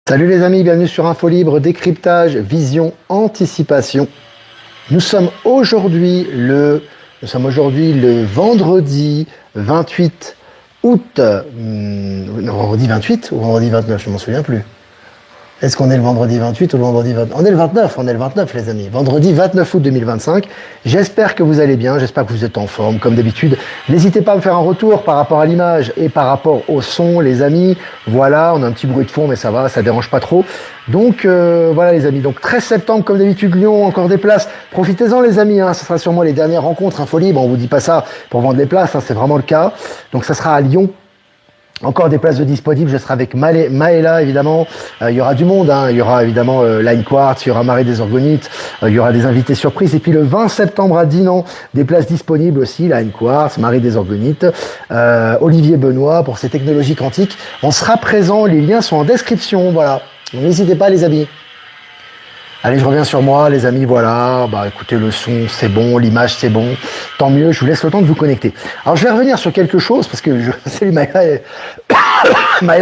Salut les amis, bienvenue sur Info Libre, décryptage, vision, anticipation. Nous sommes aujourd'hui le vendredi 28 août. Vendredi 28 ou vendredi 29, je m'en souviens plus. Est-ce qu'on est le vendredi 28 ou le vendredi 29? On est le 29 les amis. Vendredi 29 août 2025. J'espère que vous allez bien, j'espère que vous êtes en forme comme d'habitude. N'hésitez pas à me faire un retour par rapport à l'image et par rapport au son les amis. Voilà, on a un petit bruit de fond mais ça va, ça dérange pas trop. Donc voilà les amis, donc 13 septembre comme d'habitude Lyon, encore des places. Profitez-en les amis, ce sera sûrement les dernières rencontres Info Libre. On vous dit pas ça pour vendre les places, c'est vraiment le cas. Donc ça sera à Lyon. Encore des places de disponibles, je serai avec Maëla évidemment, il y aura du monde, il y aura évidemment Line Quartz, il y aura Marie des Orgonites, il y aura des invités surprises, et puis le 20 septembre à Dinan, des places disponibles aussi, Line Quartz, Marie des Orgonites, Olivier Benoît pour ses technologies quantiques, on sera présent, les liens sont en description, voilà, donc n'hésitez pas les amis. Allez, je reviens sur moi, les amis, voilà. Écoutez, le son, c'est bon, l'image, c'est bon. Tant mieux, je vous laisse le temps de vous connecter. Alors, je vais revenir sur quelque chose, parce que salut, Maëla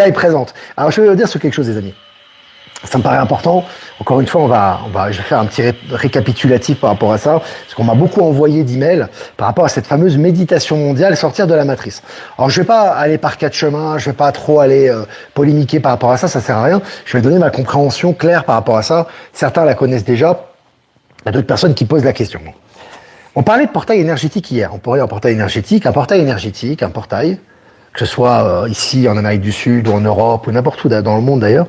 est présente. Alors, je vais revenir sur quelque chose, les amis. Ça me paraît important. Encore une fois, je vais faire un petit récapitulatif par rapport à ça, parce qu'on m'a beaucoup envoyé d'emails par rapport à cette fameuse méditation mondiale, sortir de la matrice. Alors, je vais pas aller par quatre chemins, je vais pas trop aller polémiquer par rapport à ça sert à rien. Je vais donner ma compréhension claire par rapport à ça. Certains la connaissent déjà. Il y a d'autres personnes qui posent la question. On parlait de portail énergétique hier. On parlait d'un portail énergétique, un portail, que ce soit ici en Amérique du Sud ou en Europe ou n'importe où dans le monde d'ailleurs.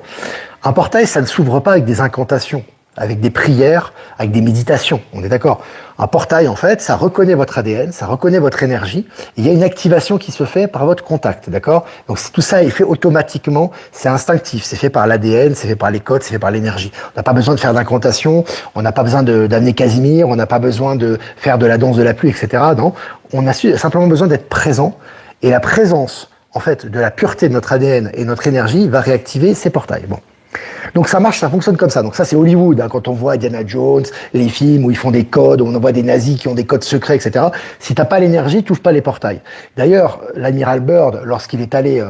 Un portail, ça ne s'ouvre pas avec des incantations, avec des prières, avec des méditations, on est d'accord. Un portail, en fait, ça reconnaît votre ADN, ça reconnaît votre énergie, et il y a une activation qui se fait par votre contact, d'accord. Donc tout ça est fait automatiquement, c'est instinctif, c'est fait par l'ADN, c'est fait par les codes, c'est fait par l'énergie. On n'a pas besoin de faire d'incantations, on n'a pas besoin d'amener Casimir, on n'a pas besoin de faire de la danse de la pluie, etc. Non, on a simplement besoin d'être présent, et la présence, en fait, de la pureté de notre ADN et notre énergie va réactiver ces portails. Bon. Donc ça marche, ça fonctionne comme ça. Donc ça c'est Hollywood, quand on voit Indiana Jones, les films où ils font des codes, où on voit des nazis qui ont des codes secrets, etc. Si t'as pas l'énergie, tu ouvres pas les portails. D'ailleurs, l'amiral Byrd, lorsqu'il est allé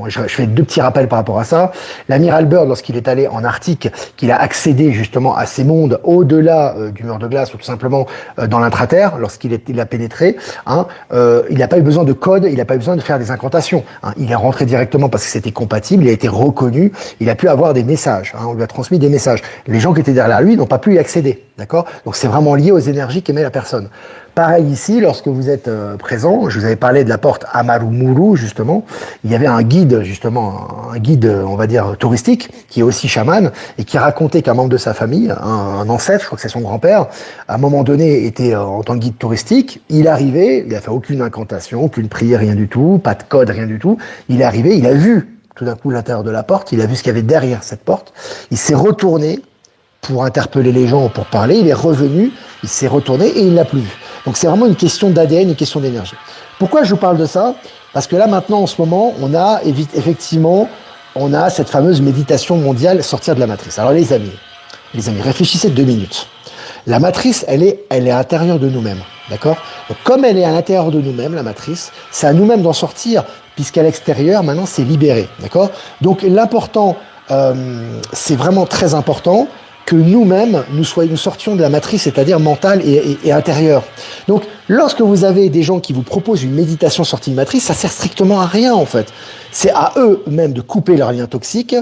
je fais deux petits rappels par rapport à ça. L'amiral Byrd, lorsqu'il est allé en Arctique, qu'il a accédé justement à ces mondes au-delà du mur de glace ou tout simplement dans l'intraterre, lorsqu'il a pénétré, il n'a pas eu besoin de code, il n'a pas eu besoin de faire des incantations. Il est rentré directement parce que c'était compatible, il a été reconnu, il a pu avoir des messages. On lui a transmis des messages. Les gens qui étaient derrière lui n'ont pas pu y accéder, d'accord. Donc c'est vraiment lié aux énergies qu'émet la personne. Pareil ici, lorsque vous êtes présent, je vous avais parlé de la porte Amarumuru, justement. Il y avait un guide, on va dire, touristique, qui est aussi chaman, et qui racontait qu'un membre de sa famille, un ancêtre, je crois que c'est son grand-père, à un moment donné, était en tant que guide touristique. Il arrivait, il a fait aucune incantation, aucune prière, rien du tout, pas de code, rien du tout. Il est arrivé, il a vu tout d'un coup l'intérieur de la porte, il a vu ce qu'il y avait derrière cette porte, il s'est retourné pour interpeller les gens, pour parler, il est revenu, il s'est retourné et il l'a plus vu. Donc c'est vraiment une question d'ADN, une question d'énergie. Pourquoi je vous parle de ça? Parce que là maintenant en ce moment, on a cette fameuse méditation mondiale, sortir de la matrice. Alors les amis, réfléchissez 2 minutes. La matrice, elle est à l'intérieur de nous-mêmes, d'accord? Donc comme elle est à l'intérieur de nous-mêmes, la matrice, c'est à nous-mêmes d'en sortir, puisqu'à l'extérieur, maintenant, c'est libéré, d'accord? Donc l'important, c'est vraiment très important que nous-mêmes, nous sortions de la matrice, c'est-à-dire mentale et intérieure. Donc, lorsque vous avez des gens qui vous proposent une méditation sortie de matrice, ça sert strictement à rien, en fait. C'est à eux-mêmes de couper leurs liens toxiques,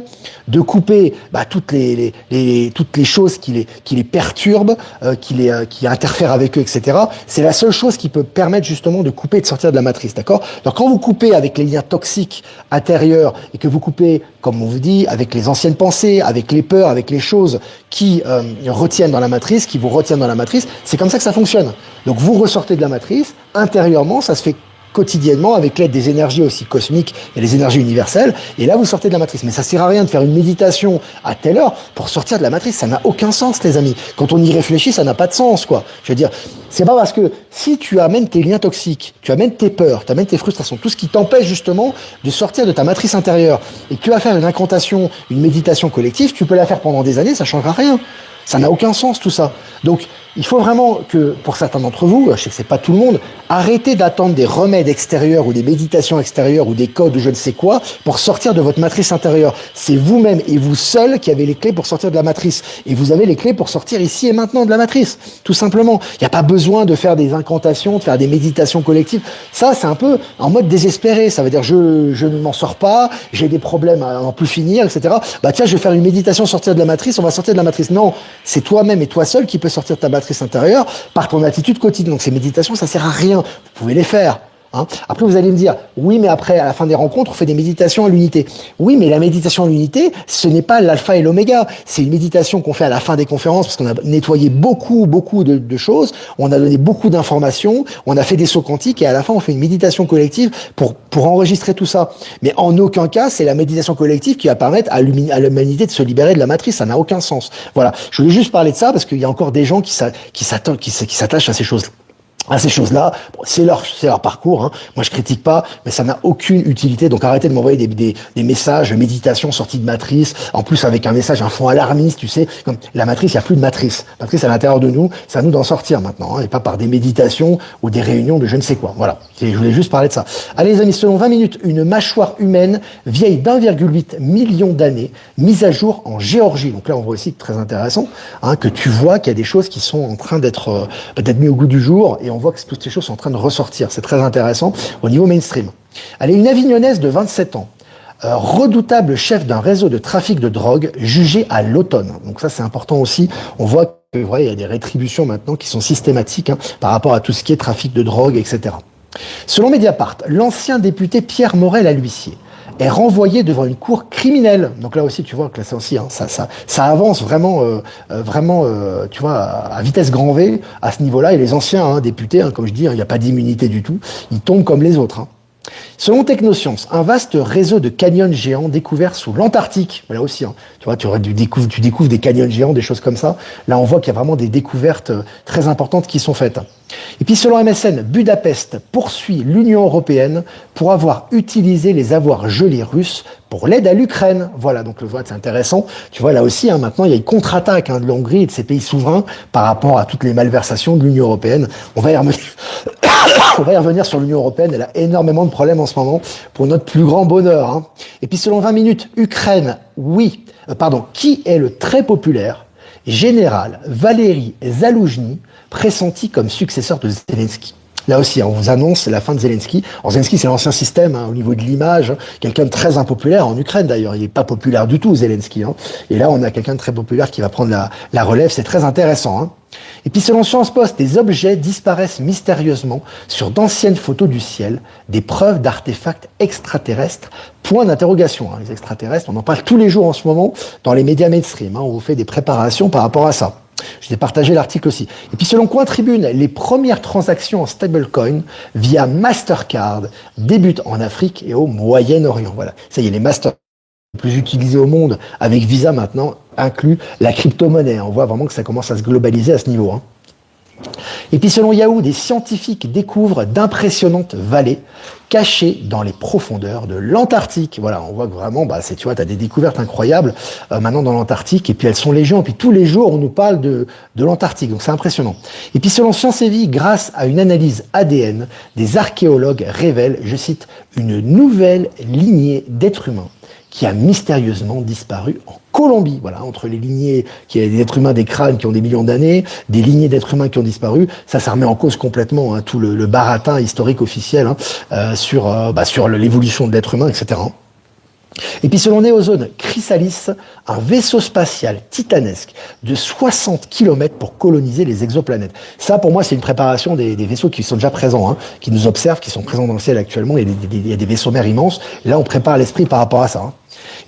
de couper toutes les choses qui les perturbent, qui interfèrent avec eux, etc. C'est la seule chose qui peut permettre justement de couper et de sortir de la matrice, d'accord? Donc, quand vous coupez avec les liens toxiques intérieurs et que vous coupez, comme on vous dit, avec les anciennes pensées, avec les peurs, avec les choses qui retiennent dans la matrice, qui vous retiennent dans la matrice, c'est comme ça que ça fonctionne. Donc vous ressortez de la matrice, intérieurement, ça se fait quotidiennement avec l'aide des énergies aussi cosmiques et les énergies universelles, et là vous sortez de la matrice. Mais ça sert à rien de faire une méditation à telle heure pour sortir de la matrice, ça n'a aucun sens les amis. Quand on y réfléchit, ça n'a pas de sens quoi. Je veux dire, c'est pas parce que si tu amènes tes liens toxiques, tu amènes tes peurs, tu amènes tes frustrations, tout ce qui t'empêche justement de sortir de ta matrice intérieure, et que tu vas faire une incantation, une méditation collective, tu peux la faire pendant des années, ça changera rien. Ça n'a aucun sens tout ça. Donc il faut vraiment que, pour certains d'entre vous, je sais que c'est pas tout le monde, arrêtez d'attendre des remèdes extérieurs ou des méditations extérieures ou des codes ou je ne sais quoi pour sortir de votre matrice intérieure. C'est vous-même et vous seul qui avez les clés pour sortir de la matrice. Et vous avez les clés pour sortir ici et maintenant de la matrice, tout simplement. Il n'y a pas besoin de faire des incantations, de faire des méditations collectives. Ça, c'est un peu en mode désespéré. Ça veut dire, je ne m'en sors pas, j'ai des problèmes à n'en plus finir, etc. Bah tiens, je vais faire une méditation, sortir de la matrice, on va sortir de la matrice. Non, c'est toi-même et toi seul qui peux sortir de ta matrice intérieure par ton attitude quotidienne. Donc ces méditations, ça sert à rien. Vous pouvez les faire. Hein. Après, vous allez me dire, oui, mais après, à la fin des rencontres, on fait des méditations à l'unité. Oui, mais la méditation à l'unité, ce n'est pas l'alpha et l'oméga. C'est une méditation qu'on fait à la fin des conférences parce qu'on a nettoyé beaucoup de choses. On a donné beaucoup d'informations. On a fait des sauts quantiques et à la fin, on fait une méditation collective pour enregistrer tout ça. Mais en aucun cas, c'est la méditation collective qui va permettre à l'humanité de se libérer de la matrice. Ça n'a aucun sens. Voilà. Je voulais juste parler de ça parce qu'il y a encore des gens qui s'attachent à ces choses bon, c'est leur parcours, hein. Moi, je critique pas, mais ça n'a aucune utilité. Donc, arrêtez de m'envoyer des messages, méditation, sortie de matrice. En plus, avec un message, un fond alarmiste, tu sais. Comme la matrice, il n'y a plus de matrice. La matrice à l'intérieur de nous, c'est à nous d'en sortir maintenant, hein, et pas par des méditations ou des réunions de je ne sais quoi. Voilà. Je voulais juste parler de ça. Allez, les amis, selon 20 minutes, une mâchoire humaine vieille d'1,8 million d'années, mise à jour en Géorgie. Donc là, on voit aussi très intéressant, hein, que tu vois qu'il y a des choses qui sont en train d'être peut-être mis au goût du jour, et on voit que toutes ces choses sont en train de ressortir. C'est très intéressant au niveau mainstream. Elle est une Avignonnaise de 27 ans, redoutable chef d'un réseau de trafic de drogue, jugée à l'automne. Donc ça, c'est important aussi. On voit que, il y a des rétributions maintenant qui sont systématiques, hein, par rapport à tout ce qui est trafic de drogue, etc. Selon Mediapart, l'ancien député Pierre Morel à l'huissier est renvoyé devant une cour criminelle. Donc là aussi, tu vois que là, c'est aussi, hein, ça avance vraiment, tu vois, à vitesse grand V à ce niveau-là. Et les anciens, hein, députés, hein, comme je dis, il n'y a pas d'immunité du tout. Ils tombent comme les autres. Hein. Selon Technosciences, un vaste réseau de canyons géants découverts sous l'Antarctique. Là aussi, hein, tu vois, tu découvres des canyons géants, des choses comme ça. Là, on voit qu'il y a vraiment des découvertes très importantes qui sont faites. Et puis, selon MSN, Budapest poursuit l'Union européenne pour avoir utilisé les avoirs gelés russes pour l'aide à l'Ukraine. Voilà, donc le vote, c'est intéressant. Tu vois, là aussi, hein, maintenant, il y a une contre-attaque, hein, de la Hongrie et de ces pays souverains par rapport à toutes les malversations de l'Union européenne. On va y revenir. On va y revenir sur l'Union européenne. Elle a énormément de problèmes en ce moment pour notre plus grand bonheur. Hein. Et puis, selon 20 minutes, Ukraine, qui est le très populaire général Valéry Zaloujny, pressenti comme successeur de Zelensky. Là aussi, on vous annonce la fin de Zelensky. Alors, Zelensky, c'est l'ancien système, hein, au niveau de l'image, quelqu'un de très impopulaire en Ukraine d'ailleurs. Il n'est pas populaire du tout, Zelensky. Hein. Et là, on a quelqu'un de très populaire qui va prendre la relève. C'est très intéressant. Hein. Et puis selon Sciences Post, des objets disparaissent mystérieusement sur d'anciennes photos du ciel, des preuves d'artefacts extraterrestres. Point d'interrogation. Hein. Les extraterrestres, on en parle tous les jours en ce moment dans les médias mainstream. Hein. On vous fait des préparations par rapport à ça. Je t'ai partagé l'article aussi. Et puis selon Cointribune, les premières transactions en stablecoin via Mastercard débutent en Afrique et au Moyen-Orient. Voilà, ça y est, les Mastercard les plus utilisés au monde avec Visa maintenant inclut la crypto-monnaie. On voit vraiment que ça commence à se globaliser à ce niveau. Hein. Et puis selon Yahoo, des scientifiques découvrent d'impressionnantes vallées cachées dans les profondeurs de l'Antarctique. Voilà, on voit que vraiment, tu vois, t'as des découvertes incroyables maintenant dans l'Antarctique, et puis elles sont légion, et puis tous les jours on nous parle de l'Antarctique, donc c'est impressionnant. Et puis selon Science et Vie, grâce à une analyse ADN, des archéologues révèlent, je cite, une nouvelle lignée d'êtres humains qui a mystérieusement disparu en Colombie. Voilà, entre les lignées, qui a des êtres humains, des crânes qui ont des millions d'années, des lignées d'êtres humains qui ont disparu, ça remet en cause complètement, hein, tout le baratin historique officiel, hein, sur l'évolution de l'être humain, etc. Et puis selon Néozone Chrysalis, un vaisseau spatial titanesque de 60 km pour coloniser les exoplanètes. Ça, pour moi, c'est une préparation des vaisseaux qui sont déjà présents, hein, qui nous observent, qui sont présents dans le ciel actuellement. Il y a des vaisseaux mers immenses. Là, on prépare l'esprit par rapport à ça. Hein.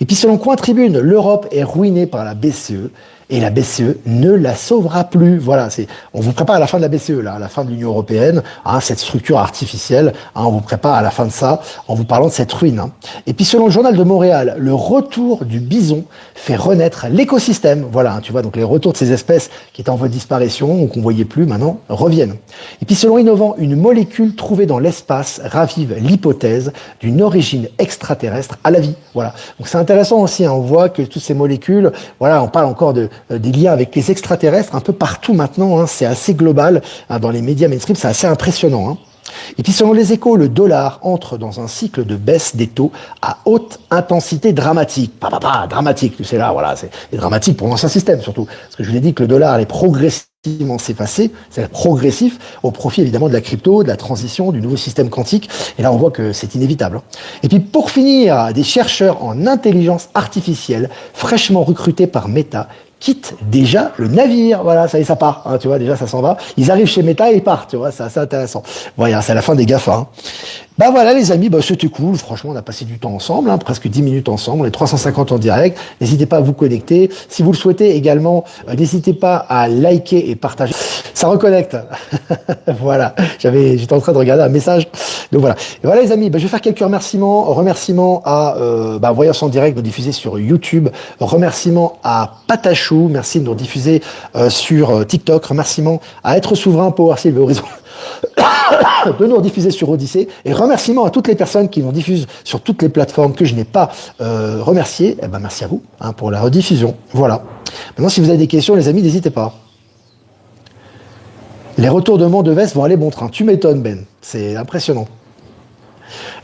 Et puis selon Cointribune, l'Europe est ruinée par la BCE. Et la BCE ne la sauvera plus. Voilà, on vous prépare à la fin de la BCE, là, à la fin de l'Union européenne, hein, cette structure artificielle. Hein, on vous prépare à la fin de ça, en vous parlant de cette ruine. Hein. Et puis, selon le journal de Montréal, le retour du bison fait renaître l'écosystème. Voilà, hein, tu vois, donc les retours de ces espèces qui étaient en voie de disparition ou qu'on voyait plus maintenant reviennent. Et puis, selon Innovant, une molécule trouvée dans l'espace ravive l'hypothèse d'une origine extraterrestre à la vie. Voilà. Donc c'est intéressant aussi. Hein, on voit que toutes ces molécules, voilà, on parle encore des liens avec les extraterrestres un peu partout maintenant, hein, c'est assez global, hein, dans les médias mainstream, c'est assez impressionnant. Hein. Et puis selon les Échos, le dollar entre dans un cycle de baisse des taux à haute intensité dramatique. Dramatique, tu sais là, voilà, c'est dramatique pour l'ancien système surtout. Parce que je vous ai dit que le dollar allait progressivement s'effacer, c'est progressif, au profit évidemment de la crypto, de la transition, du nouveau système quantique. Et là on voit que c'est inévitable. Et puis pour finir, des chercheurs en intelligence artificielle fraîchement recrutés par Meta quittent déjà le navire. Voilà, ça y est, ça part. Hein, tu vois, déjà, ça s'en va. Ils arrivent chez Meta et ils partent. Tu vois, c'est assez intéressant. Voilà, c'est la fin des GAFA. Hein. Bah voilà, les amis, bah, c'était cool. Franchement, on a passé du temps ensemble, hein, presque 10 minutes ensemble, les 350 en direct. N'hésitez pas à vous connecter. Si vous le souhaitez également, n'hésitez pas à liker et partager. Ça reconnecte. Voilà. J'étais en train de regarder un message. Donc voilà. Et voilà, les amis, bah, je vais faire quelques remerciements. Remerciements à Voyance en direct, nous diffuser sur YouTube. Remerciements à Patachou. Merci de nous diffuser sur TikTok. Remerciements à Être Souverain, Power Silver Horizon. De nous rediffuser sur Odyssée, et remerciements à toutes les personnes qui nous diffusent sur toutes les plateformes que je n'ai pas remerciées. Eh ben, merci à vous, hein, pour la rediffusion. Voilà. Maintenant, si vous avez des questions, les amis, n'hésitez pas. Les retours de Mont-de-Vest vont aller bon train. Tu m'étonnes, Ben. C'est impressionnant.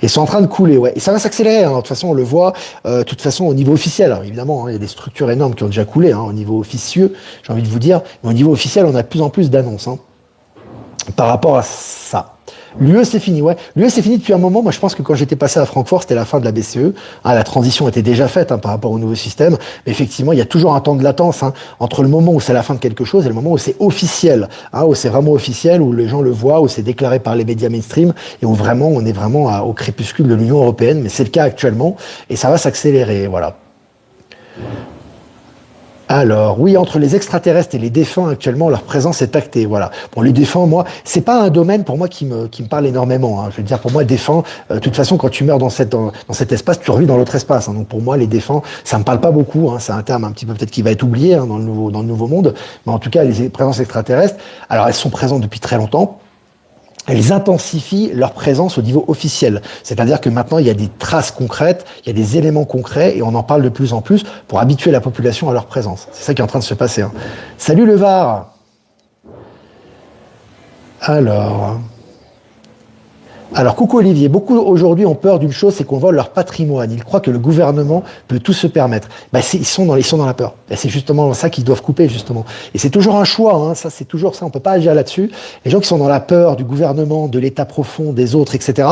Ils sont en train de couler, ouais. Et ça va s'accélérer, hein. De toute façon, on le voit, de toute façon, au niveau officiel. Alors, évidemment, hein, il y a des structures énormes qui ont déjà coulé, hein, au niveau officieux, j'ai envie de vous dire. Mais au niveau officiel, on a de plus en plus d'annonces, hein, par rapport à ça. L'UE, c'est fini, ouais. L'UE, c'est fini depuis un moment. Moi, je pense que quand j'étais passé à Francfort, c'était la fin de la BCE. Hein, la transition était déjà faite, hein, par rapport au nouveau système. Mais effectivement, il y a toujours un temps de latence, hein, entre le moment où c'est la fin de quelque chose et le moment où c'est officiel, hein, où c'est vraiment officiel, où les gens le voient, où c'est déclaré par les médias mainstream et où vraiment, on est vraiment au crépuscule de l'Union européenne. Mais c'est le cas actuellement et ça va s'accélérer, voilà. Alors, oui, entre les extraterrestres et les défunts, actuellement, leur présence est actée, voilà. Bon, les défunts, moi, c'est pas un domaine, pour moi, qui me parle énormément, hein. Je veux dire, pour moi, défunts, de toute façon, quand tu meurs dans cet espace, tu revis dans l'autre espace, hein. Donc, pour moi, les défunts, ça me parle pas beaucoup, hein. C'est un terme un petit peu, peut-être, qui va être oublié, hein, dans le nouveau monde. Mais en tout cas, les présences extraterrestres, alors, elles sont présentes depuis très longtemps. Elles intensifient leur présence au niveau officiel. C'est-à-dire que maintenant, il y a des traces concrètes, il y a des éléments concrets, et on en parle de plus en plus pour habituer la population à leur présence. C'est ça qui est en train de se passer, hein. Salut le Var. Alors, coucou Olivier, beaucoup aujourd'hui ont peur d'une chose, c'est qu'on vole leur patrimoine. Ils croient que le gouvernement peut tout se permettre. Bah, ils sont dans la peur. Bah, c'est justement ça qu'ils doivent couper, justement. Et c'est toujours un choix, hein. Ça, c'est toujours ça, on peut pas agir là-dessus. Les gens qui sont dans la peur du gouvernement, de l'état profond, des autres, etc.,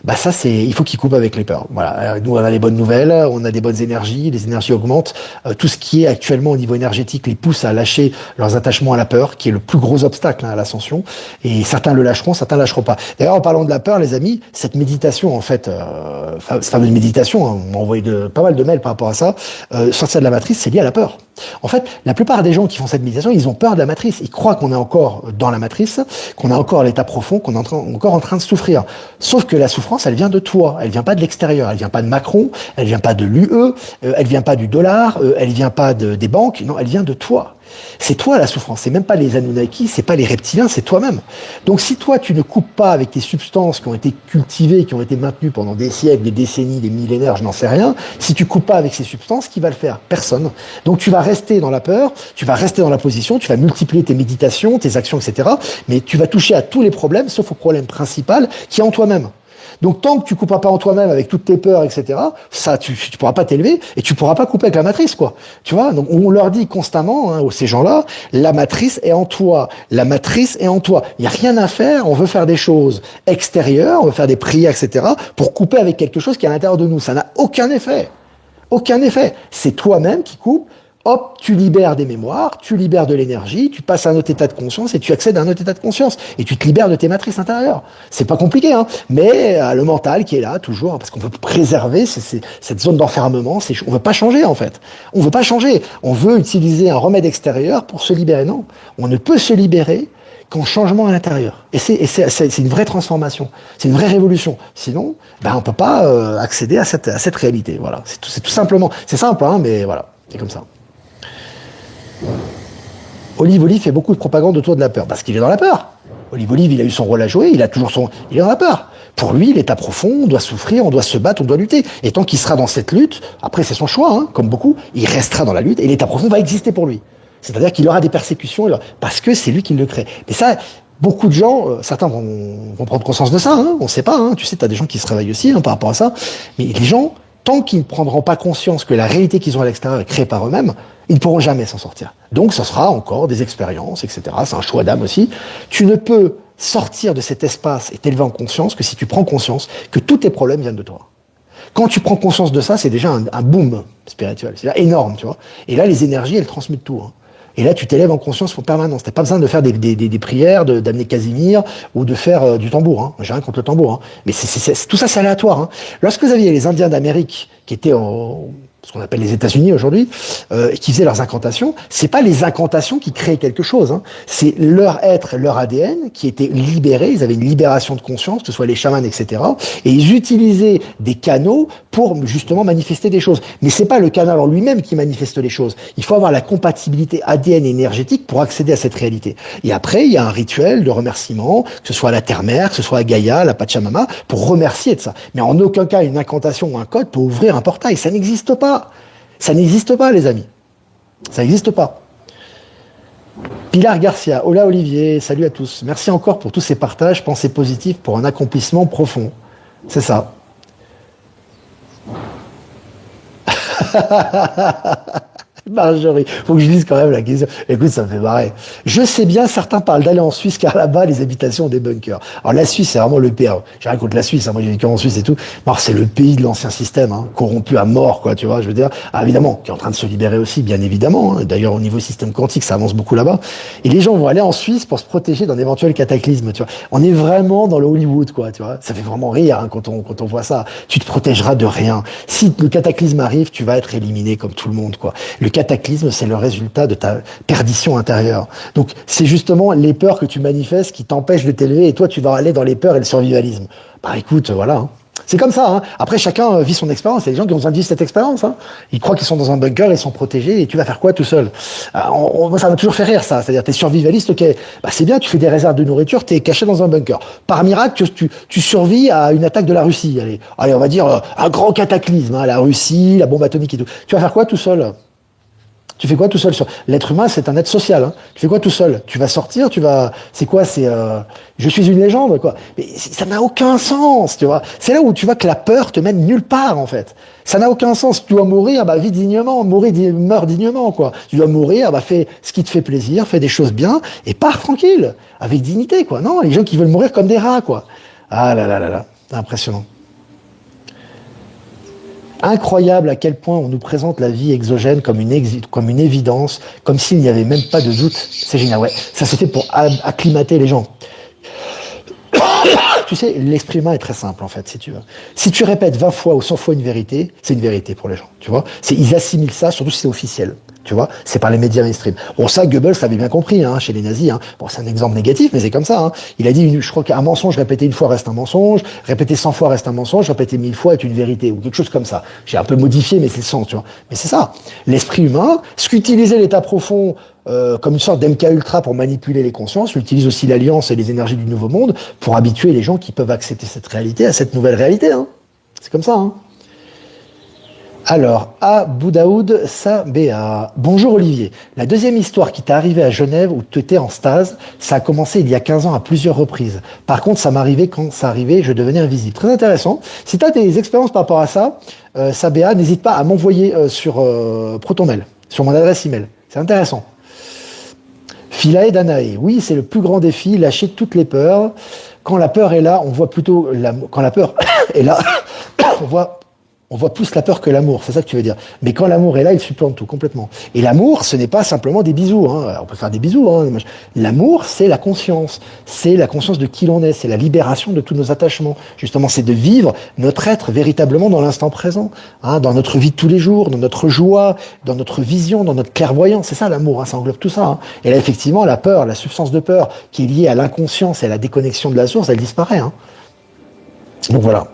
bah, ça, il faut qu'ils coupent avec les peurs. Voilà. Nous, on a les bonnes nouvelles, on a des bonnes énergies, les énergies augmentent. Tout ce qui est actuellement au niveau énergétique les pousse à lâcher leurs attachements à la peur, qui est le plus gros obstacle, hein, à l'ascension. Et certains le lâcheront, certains lâcheront pas. D'ailleurs, en parlant de la peur, les amis, cette méditation, en fait, cette fameuse méditation, hein, on m'a envoyé pas mal de mails par rapport à ça, sortir de la matrice, c'est lié à la peur. En fait, la plupart des gens qui font cette méditation, ils ont peur de la matrice. Ils croient qu'on est encore dans la matrice, qu'on a encore l'état profond, qu'on est encore en train de souffrir. Sauf que la souffrance, elle vient de toi. Elle vient pas de l'extérieur. Elle vient pas de Macron. Elle vient pas de l'UE. Elle vient pas du dollar. Elle vient pas des banques. Non, elle vient de toi. C'est toi la souffrance, c'est même pas les Anunnaki, c'est pas les reptiliens, c'est toi-même. Donc si toi tu ne coupes pas avec tes substances qui ont été cultivées, qui ont été maintenues pendant des siècles, des décennies, des millénaires, je n'en sais rien, si tu coupes pas avec ces substances, qui va le faire? Personne. Donc tu vas rester dans la peur, tu vas rester dans la position, tu vas multiplier tes méditations, tes actions, etc. Mais tu vas toucher à tous les problèmes, sauf au problème principal qui est en toi-même. Donc tant que tu couperas pas en toi-même avec toutes tes peurs, etc., ça, tu pourras pas t'élever et tu pourras pas couper avec la matrice, quoi. Tu vois, donc on leur dit constamment, hein, ces gens-là, la matrice est en toi, la matrice est en toi. Il y a rien à faire. On veut faire des choses extérieures, on veut faire des prières, etc., pour couper avec quelque chose qui est à l'intérieur de nous. Ça n'a aucun effet, aucun effet. C'est toi-même qui coupe. Hop, tu libères des mémoires, tu libères de l'énergie, tu passes à un autre état de conscience et tu accèdes à un autre état de conscience et tu te libères de tes matrices intérieures. C'est pas compliqué, hein, mais le mental qui est là toujours, parce qu'on veut préserver cette zone d'enfermement. On veut pas changer en fait. On veut pas changer. On veut utiliser un remède extérieur pour se libérer. Non, on ne peut se libérer qu'en changement à l'intérieur. Et c'est une vraie transformation. C'est une vraie révolution. Sinon, ben on peut pas accéder à cette réalité. Voilà. C'est tout simplement. C'est simple, hein, mais voilà. C'est comme ça. Olive fait beaucoup de propagande autour de la peur, parce qu'il est dans la peur. Olive, il a eu son rôle à jouer, il est dans la peur. Pour lui, l'état profond, on doit souffrir, on doit se battre, on doit lutter. Et tant qu'il sera dans cette lutte, après c'est son choix, hein, comme beaucoup, il restera dans la lutte et l'état profond va exister pour lui. C'est-à-dire qu'il aura des persécutions, parce que c'est lui qui le crée. Mais ça, beaucoup de gens, certains vont prendre conscience de ça, hein, on ne sait pas, hein, tu sais, tu as des gens qui se réveillent aussi hein, par rapport à ça, mais les gens, tant qu'ils ne prendront pas conscience que la réalité qu'ils ont à l'extérieur est créée par eux-mêmes, ils ne pourront jamais s'en sortir. Donc ce sera encore des expériences, etc. C'est un choix d'âme aussi. Tu ne peux sortir de cet espace et t'élever en conscience que si tu prends conscience que tous tes problèmes viennent de toi. Quand tu prends conscience de ça, c'est déjà un boom spirituel, c'est énorme, tu vois. Et là, les énergies, elles transmutent tout. Hein. Et là, tu t'élèves en conscience en permanence. T'as pas besoin de faire des prières, d'amener Casimir ou de faire du tambour. Hein. J'ai rien contre le tambour. Hein. Mais tout ça, c'est aléatoire. Hein. Lorsque vous aviez les Indiens d'Amérique qui étaient ce qu'on appelle les États-Unis aujourd'hui, et qui faisaient leurs incantations, c'est pas les incantations qui créaient quelque chose. Hein. C'est leur être, leur ADN qui était libéré. Ils avaient une libération de conscience, que ce soit les chamans, etc. Et ils utilisaient des canaux pour justement manifester des choses. Mais c'est pas le canal en lui-même qui manifeste les choses. Il faut avoir la compatibilité ADN et énergétique pour accéder à cette réalité. Et après, il y a un rituel de remerciement, que ce soit à la Terre-Mère, que ce soit à Gaïa, à la Pachamama, pour remercier de ça. Mais en aucun cas, une incantation ou un code peut ouvrir un portail. Ça n'existe pas. Ça n'existe pas, les amis. Ça n'existe pas. Pilar Garcia, hola Olivier, salut à tous. Merci encore pour tous ces partages, pensées positives pour un accomplissement profond. C'est ça. Marjorie, faut que je lise quand même la question. Écoute, ça me fait marrer. Je sais bien, certains parlent d'aller en Suisse car là-bas, les habitations ont des bunkers. Alors la Suisse, c'est vraiment le pays. J'ai rien contre la Suisse, hein, moi j'ai vécu en Suisse et tout. Alors c'est le pays de l'ancien système, hein, corrompu à mort, quoi, tu vois, je veux dire. Ah, évidemment, qui est en train de se libérer aussi, bien évidemment. Hein. D'ailleurs, au niveau système quantique, ça avance beaucoup là-bas. Et les gens vont aller en Suisse pour se protéger d'un éventuel cataclysme, tu vois. On est vraiment dans le Hollywood, quoi, tu vois. Ça fait vraiment rire hein, quand on voit ça. Tu te protégeras de rien. Si le cataclysme arrive, tu vas être éliminé comme tout le monde, quoi. Le cataclysme, c'est le résultat de ta perdition intérieure. Donc, c'est justement les peurs que tu manifestes qui t'empêchent de t'élever et toi, tu vas aller dans les peurs et le survivalisme. Bah, écoute, voilà. Hein. C'est comme ça. Hein. Après, chacun vit son expérience. Il y a des gens qui ont besoin de vivre cette expérience. Hein. Ils croient qu'ils sont dans un bunker, ils sont protégés et tu vas faire quoi tout seul ça m'a toujours fait rire, ça. C'est-à-dire, t'es survivaliste, ok. Bah, c'est bien, tu fais des réserves de nourriture, t'es caché dans un bunker. Par miracle, tu survis à une attaque de la Russie. Allez on va dire un grand cataclysme. Hein, la Russie, la bombe atomique et tout. Tu vas faire quoi tout seul? Tu fais quoi tout seul? L'être humain, c'est un être social. Hein. Tu fais quoi tout seul? Tu vas sortir, c'est quoi? Je suis une légende, quoi. Mais ça n'a aucun sens, tu vois. C'est là où tu vois que la peur te mène nulle part, en fait. Ça n'a aucun sens. Tu dois mourir, bah, vis dignement. Meurs dignement, quoi. Tu dois mourir, bah, fais ce qui te fait plaisir, fais des choses bien, et pars tranquille, avec dignité, quoi. Non, les gens qui veulent mourir comme des rats, quoi. Ah là là là là. Impressionnant. Incroyable à quel point on nous présente la vie exogène comme une évidence, comme s'il n'y avait même pas de doute. C'est génial, ouais. Ça c'est fait pour acclimater les gens. Tu sais, l'esprit humain est très simple en fait, si tu veux. Si tu répètes 20 fois ou 100 fois une vérité, c'est une vérité pour les gens, tu vois. Ils assimilent ça, surtout si c'est officiel. Tu vois, c'est par les médias mainstream. Bon, ça, Goebbels l'avait bien compris, hein, chez les nazis. Hein. Bon, c'est un exemple négatif, mais c'est comme ça. Hein. Il a dit, je crois qu'un mensonge répété une fois reste un mensonge, répété 100 fois reste un mensonge, répété 1000 fois est une vérité, ou quelque chose comme ça. J'ai un peu modifié, mais c'est le sens, tu vois. Mais c'est ça. L'esprit humain, ce qu'utilisait l'état profond comme une sorte d'MK Ultra pour manipuler les consciences, utilise aussi l'alliance et les énergies du nouveau monde pour habituer les gens qui peuvent accepter cette réalité à cette nouvelle réalité. Hein. C'est comme ça, hein. Alors, Abu Daoud Sabéa. Bonjour Olivier. La deuxième histoire qui t'est arrivée à Genève où tu étais en stase, ça a commencé il y a 15 ans à plusieurs reprises. Par contre, ça m'arrivait quand ça arrivait, je devenais invisible. Très intéressant. Si tu as des expériences par rapport à ça, Sabéa, n'hésite pas à m'envoyer sur Protonmail, sur mon adresse email. C'est intéressant. Philae Danae. Oui, c'est le plus grand défi, lâcher toutes les peurs. Quand la peur est là, on voit plutôt... Quand la peur est là, on voit plus la peur que l'amour, c'est ça que tu veux dire. Mais quand l'amour est là, il supplante tout, complètement. Et l'amour, ce n'est pas simplement des bisous. Hein. On peut faire des bisous. Hein. L'amour, c'est la conscience. C'est la conscience de qui l'on est. C'est la libération de tous nos attachements. Justement, c'est de vivre notre être véritablement dans l'instant présent. Hein, dans notre vie de tous les jours, dans notre joie, dans notre vision, dans notre clairvoyance. C'est ça l'amour, hein, ça englobe tout ça. Hein. Et là, effectivement, la peur, la substance de peur, qui est liée à l'inconscience et à la déconnexion de la source, elle disparaît. Hein. Donc voilà.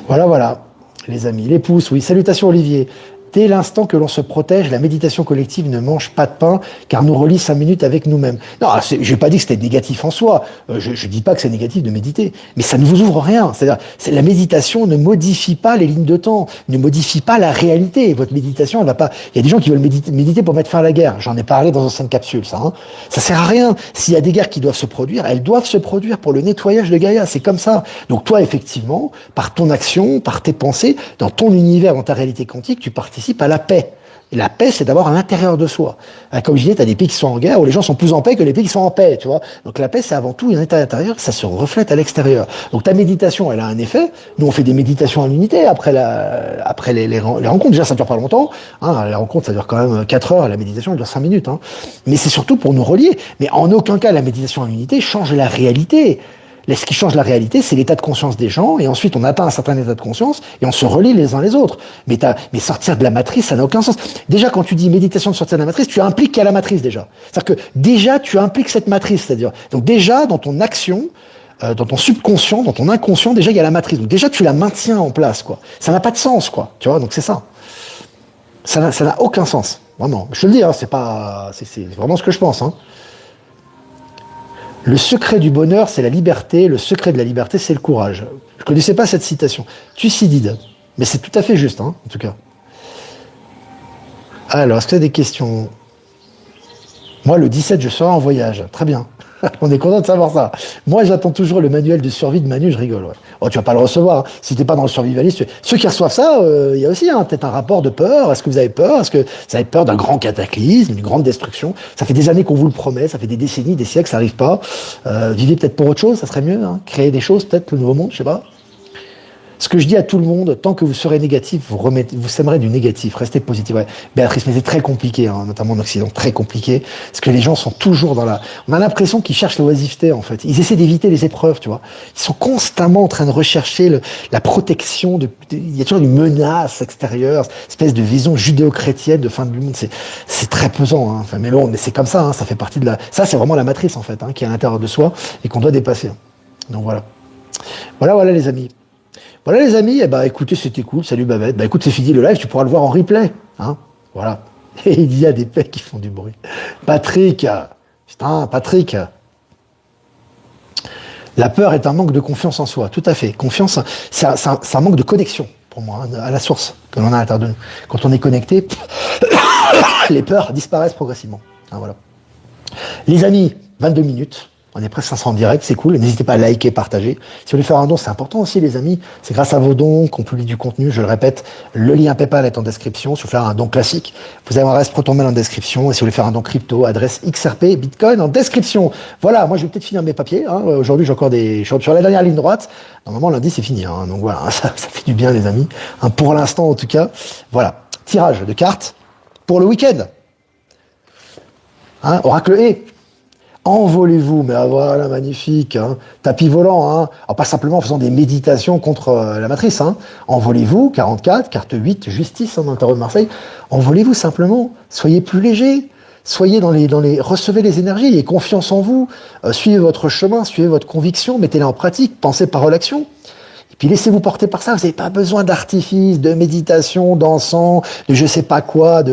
Voilà, les amis. Les pouces, oui. Salutations, Olivier. Dès l'instant que l'on se protège, la méditation collective ne mange pas de pain, car nous relie 5 minutes avec nous-mêmes. Non, je n'ai pas dit que c'était négatif en soi. Je ne dis pas que c'est négatif de méditer. Mais ça ne vous ouvre rien. C'est-à-dire, la méditation ne modifie pas les lignes de temps, ne modifie pas la réalité. Votre méditation, elle va pas... Il y a des gens qui veulent méditer pour mettre fin à la guerre. J'en ai parlé dans ancienne capsule, ça. Hein. Ça sert à rien. S'il y a des guerres qui doivent se produire, elles doivent se produire pour le nettoyage de Gaïa. C'est comme ça. Donc toi, effectivement, par ton action, par tes pensées, dans ton univers, dans ta réalité quantique, tu participes à la paix. Et la paix, c'est d'avoir à l'intérieur de soi. Comme je disais, tu as des pays qui sont en guerre où les gens sont plus en paix que les pays qui sont en paix, tu vois. Donc la paix, c'est avant tout un état intérieur, ça se reflète à l'extérieur. Donc ta méditation, elle a un effet. Nous, on fait des méditations en unité après les rencontres. Déjà, ça dure pas longtemps. Hein. Les rencontres, ça dure quand même 4 heures. La méditation, elle dure 5 minutes. Hein. Mais c'est surtout pour nous relier. Mais en aucun cas, la méditation en unité change la réalité. Ce qui change la réalité, c'est l'état de conscience des gens, et ensuite on atteint un certain état de conscience, et on se relie les uns les autres. Mais sortir de la matrice, ça n'a aucun sens. Déjà, quand tu dis méditation de sortir de la matrice, tu impliques qu'il y a la matrice déjà. C'est-à-dire que déjà, tu impliques cette matrice, c'est-à-dire, donc déjà, dans ton action, dans ton subconscient, dans ton inconscient, déjà, il y a la matrice. Donc déjà, tu la maintiens en place, quoi. Ça n'a pas de sens, quoi. Tu vois, donc c'est ça. Ça n'a aucun sens. Vraiment. Je te le dis, hein, c'est vraiment ce que je pense, hein. Le secret du bonheur, c'est la liberté. Le secret de la liberté, c'est le courage. Je ne connaissais pas cette citation. Thucydide. Mais c'est tout à fait juste, hein, en tout cas. Alors, est-ce que tu as des questions? Moi, le 17, je serai en voyage. Très bien. On est content de savoir ça. Moi, j'attends toujours le manuel de survie de Manu, je rigole. Ouais. Oh, tu vas pas le recevoir. Hein. Si t'es pas dans le survivaliste, ceux qui reçoivent ça, il y a aussi peut-être un rapport de peur. Est-ce que vous avez peur? Est-ce que vous avez peur d'un grand cataclysme, d'une grande destruction? Ça fait des années qu'on vous le promet, ça fait des décennies, des siècles, ça n'arrive pas. Vivez peut-être pour autre chose, ça serait mieux. Hein. Créer des choses, peut-être le nouveau monde, je sais pas. Ce que je dis à tout le monde, tant que vous serez négatif, vous sèmerez du négatif, restez positif. Ouais. Béatrice, mais c'est très compliqué, hein, notamment en Occident, très compliqué, parce que les gens sont toujours dans la... On a l'impression qu'ils cherchent l'oisiveté, en fait. Ils essaient d'éviter les épreuves, tu vois. Ils sont constamment en train de rechercher la protection. Il y a toujours une menace extérieure, une espèce de vision judéo-chrétienne de fin du monde. C'est très pesant, hein. Enfin, mais bon, mais c'est comme ça, hein, ça fait partie de la... Ça, c'est vraiment la matrice, en fait, hein, qui est à l'intérieur de soi et qu'on doit dépasser. Donc voilà. Voilà, les amis. Voilà les amis, écoutez, c'était cool, salut Babette. Écoute, c'est fini le live, tu pourras le voir en replay. Hein, voilà. Et il y a des pecs qui font du bruit. Patrick, putain, Patrick. La peur est un manque de confiance en soi, tout à fait. Confiance, c'est un manque de connexion, pour moi, hein, à la source que l'on a à l'intérieur de nous. Quand on est connecté, les peurs disparaissent progressivement. Hein, voilà. Les amis, 22 minutes. On est presque 500 en direct, c'est cool. N'hésitez pas à liker, partager. Si vous voulez faire un don, c'est important aussi, les amis. C'est grâce à vos dons qu'on publie du contenu. Je le répète, le lien PayPal est en description. Si vous voulez faire un don classique, vous avez un adresse ProtonMail en description. Et si vous voulez faire un don crypto, adresse XRP, Bitcoin en description. Voilà, moi je vais peut-être finir mes papiers. Hein. Aujourd'hui, j'ai encore je suis sur la dernière ligne droite. Normalement, lundi, c'est fini. Hein. Donc voilà, ça fait du bien, les amis. Hein, pour l'instant, en tout cas. Voilà, tirage de cartes pour le week-end. Hein, Oracle E. Envolez-vous, mais voilà, magnifique, hein. Tapis volant, hein. Alors, pas simplement en faisant des méditations contre la matrice, hein. Envolez-vous, 44, carte 8, justice, hein, dans le tarot de Marseille. Envolez-vous simplement, soyez plus léger, soyez recevez les énergies, ayez confiance en vous, suivez votre chemin, suivez votre conviction, mettez-la en pratique, pensez parole action. Puis laissez-vous porter par ça, vous n'avez pas besoin d'artifice, de méditation, d'encens, de je sais pas quoi,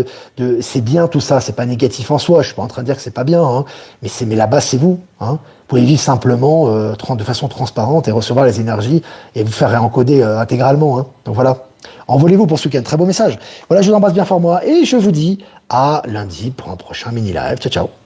c'est bien tout ça, c'est pas négatif en soi, je suis pas en train de dire que c'est pas bien, hein, mais la base c'est vous, hein. Vous pouvez vivre simplement de façon transparente et recevoir les énergies et vous faire réencoder intégralement, hein. Donc voilà, envolez-vous pour ce week-end, très beau message. Voilà, je vous embrasse bien fort moi et je vous dis à lundi pour un prochain mini live, ciao ciao.